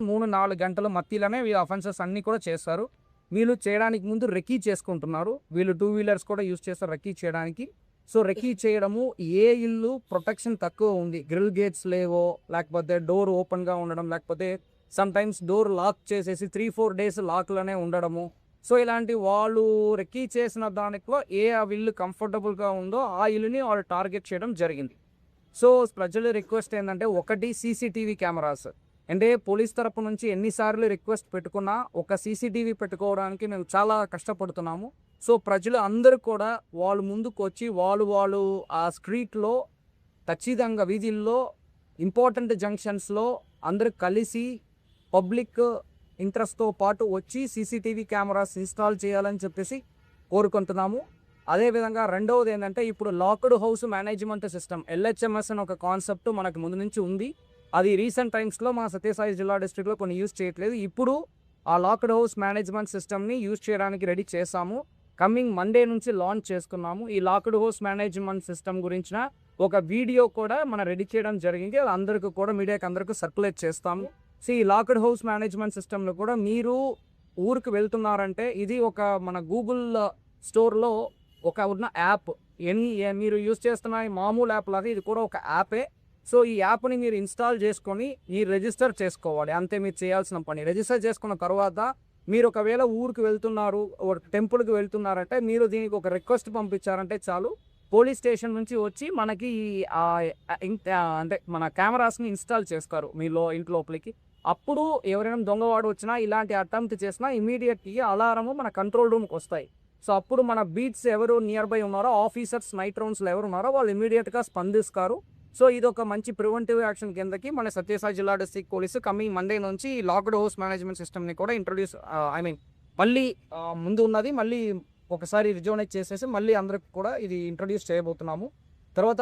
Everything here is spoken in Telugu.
3-4 గంటల మధ్యలోనే వీళ్ళు అఫెన్సెస్ అన్నీ కూడా చేస్తారు. వీళ్ళు చేయడానికి ముందు రెక్కీ చేసుకుంటున్నారు. వీళ్ళు 2 వీలర్స్ కూడా యూజ్ చేస్తారు రెక్కీ చేయడానికి. సో, రెక్కీ చేయడము ఏ ఇల్లు ప్రొటెక్షన్ తక్కువ ఉంది. గ్రిల్ గేట్స్ లేవో, లేకపోతే డోర్ ఓపెన్‌గా ఉండడం, లేకపోతే సమ్‌టైమ్స్ డోర్ లాక్ చేసేసి 3-4 డేస్ లాక్‌లోనే ఉండడము. సో, ఇలాంటి వాళ్ళు రెక్కీ చేసిన దానిలో ఆ ఇల్లు కంఫర్టబుల్‌గా ఉందో ఆ ఇల్లుని వాళ్ళు టార్గెట్ చేయడం జరిగింది. సో, ప్రజల రిక్వెస్ట్ ఏందంటే ఒకటి సీసీటీవీ కెమెరాస్. అంటే పోలీస్ తరపు నుంచి ఎన్ని సార్లు రిక్వెస్ట్ పెట్టుకున్నా ఒక సీసీటీవీ పెట్టుకోవడానికి మేము చాలా కష్టపడుతున్నాము. సో, ప్రజలు అందరూ కూడా వాళ్ళు ముందుకొచ్చి వాళ్ళు ఆ స్ట్రీట్‌లో ఖచ్చితంగా వీధుల్లో ఇంపార్టెంట్ జంక్షన్స్‌లో అందరూ కలిసి పబ్లిక్ ఇంట్రెస్ట్‌తో పాటు వచ్చి సీసీటీవీ కెమెరాస్ ఇన్‌స్టాల్ చేయాలని చెప్పేసి కోరుకుంటున్నాము. అదేవిధంగా రెండవదేంటంటే ఇప్పుడు locked house management system LHMS అని ఒక కాన్సెప్ట్ మనకు ముందు నుంచి ఉంది. అది రీసెంట్ టైమ్స్‌లో మా సత్యసాయి జిల్లా డిస్ట్రిక్ట్‌లో కొన్ని యూజ్ చేయట్లేదు. ఇప్పుడు ఆ లాక్డ్ హౌస్ మేనేజ్‌మెంట్ సిస్టమ్‌ని యూజ్ చేయడానికి రెడీ చేశాము. కమింగ్ మండే నుంచి లాంచ్ చేసుకున్నాము. ఈ లాక్డ్ హౌస్ మేనేజ్‌మెంట్ సిస్టమ్ గురించిన ఒక వీడియో కూడా మనం రెడీ చేయడం జరిగింది. అది అందరికి కూడా మీడియాకి అందరికి సర్క్యులేట్ చేస్తాము. సో, ఈ లాక్డ్ హౌస్ మేనేజ్‌మెంట్ సిస్టమ్‌లో కూడా మీరు ఊరికి వెళ్తున్నారంటే ఇది ఒక మన గూగుల్ స్టోర్‌లో ఉన్న యాప్. మీరు యూజ్ చేస్తున్న ఈ మామూలు యాప్ లాగా ఇది కూడా ఒక యాపే. సో, ఈ యాప్‌ని మీరు ఇన్‌స్టాల్ చేసుకొని మీరు రిజిస్టర్ చేసుకోవాలి. అంతే మీరు చేయాల్సిన పని. రిజిస్టర్ చేసుకున్న తర్వాత మీరు ఒకవేళ ఊరికి వెళ్తున్నారు, ఒక టెంపుల్‌కి వెళ్తున్నారంటే మీరు దీనికి ఒక రిక్వెస్ట్ పంపించారంటే చాలు. పోలీస్ స్టేషన్ నుంచి వచ్చి మనకి అంటే మన కెమెరాస్‌ని ఇన్‌స్టాల్ చేస్తారు ఇంటి లోపలికి. అప్పుడు ఎవరైనా దొంగవాడు వచ్చినా ఇలాంటి అటెంప్ట్ చేసినా ఇమ్మీడియేట్‌గా అలారము మన కంట్రోల్ రూమ్‌కొస్తాయి. సో, అప్పుడు మన బీట్స్ ఎవరు నియర్ బై ఉన్నారో ఆఫీసర్స్ నైట్ రౌండ్స్‌లో ఎవరున్నారో వాళ్ళు ఇమ్మీడియేట్‌గా స్పందిస్తారు. సో, ఇదొక మంచి ప్రివెంటివ్ యాక్షన్ కిందకి మన సత్యసాయి జిల్లా డిస్ట్రిక్ట్ పోలీసు కమింగ్ మండే నుంచి లాక్డ్ హౌస్ మేనేజ్‌మెంట్ సిస్టమ్‌ని కూడా మళ్ళీ ముందు ఉన్నది మళ్ళీ ఒకసారి రిజోనేట్ చేసేసి మళ్ళీ అందరికి కూడా ఇది ఇంట్రొడ్యూస్ చేయబోతున్నాము. తర్వాత